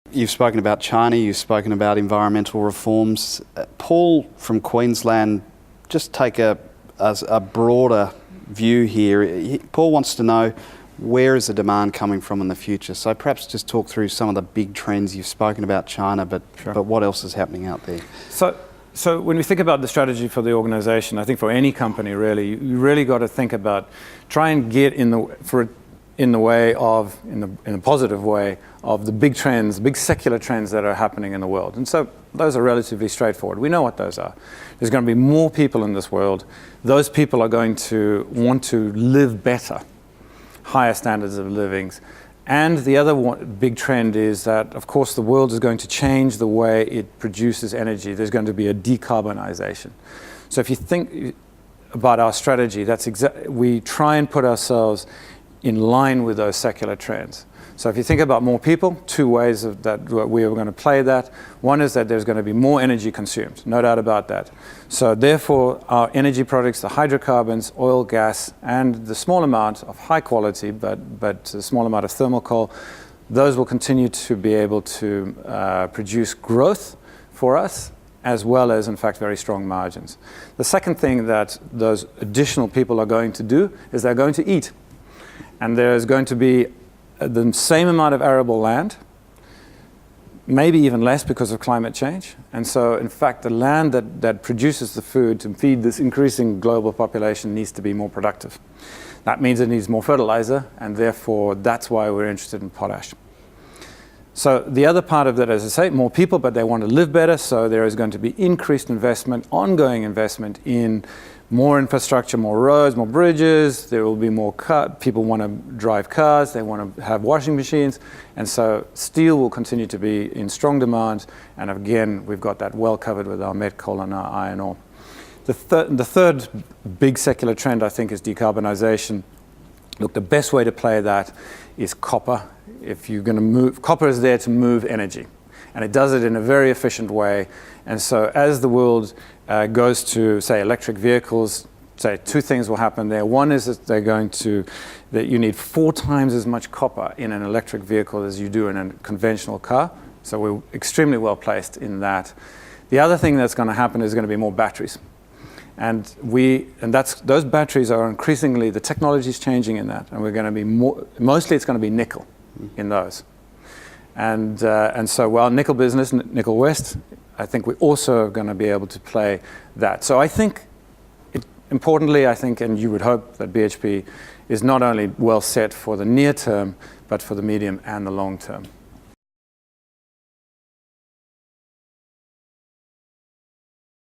You've spoken about China, you've spoken about environmental reforms. Paul from Queensland, just take a broader view here. Paul wants to know, where is the demand coming from in the future? So perhaps just talk through some of the big trends. You've spoken about China, but what else is happening out there? So when we think about the strategy for the organisation, I think for any company really, you really got to think about, try and get in a positive way of the big trends, big secular trends that are happening in the world. And so those are relatively straightforward. We know what those are. There's going to be more people in this world. Those people are going to want to live better, higher standards of living. And the other big trend is that, of course, the world is going to change the way it produces energy. There's going to be a decarbonization. So if you think about our strategy, we try and put ourselves in line with those secular trends. So if you think about more people, two ways that we are going to play that. One is that there's going to be more energy consumed, no doubt about that. So therefore, our energy products, the hydrocarbons, oil, gas, and the small amount of high quality, but the small amount of thermal coal, those will continue to be able to produce growth for us, as well as, in fact, very strong margins. The second thing that those additional people are going to do is they're going to eat. And there's going to be the same amount of arable land, maybe even less because of climate change. And so, in fact, the land that produces the food to feed this increasing global population needs to be more productive. That means it needs more fertilizer, and therefore that's why we're interested in potash. So the other part of that, as I say, more people, but they want to live better, so there is going to be increased investment, ongoing investment in more infrastructure, more roads, more bridges. There will be more people want to drive cars, they want to have washing machines, and so steel will continue to be in strong demand. And again, we've got that well covered with our met coal and our iron ore. The third big secular trend, I think, is decarbonization. Look, the best way to play that is copper. If you're going to move, copper is there to move energy, and it does it in a very efficient way. And so as the world goes to, say, electric vehicles, say, two things will happen there. One is that you need 4 times as much copper in an electric vehicle as you do in a conventional car. So we're extremely well placed in that. The other thing that's going to happen is going to be more batteries. And those batteries are increasingly, the technology is changing in that, and we're going to be mostly it's going to be nickel in those. And so while nickel business, Nickel West, I think we're also going to be able to play that. So I think, importantly, and you would hope that BHP is not only well set for the near term, but for the medium and the long term.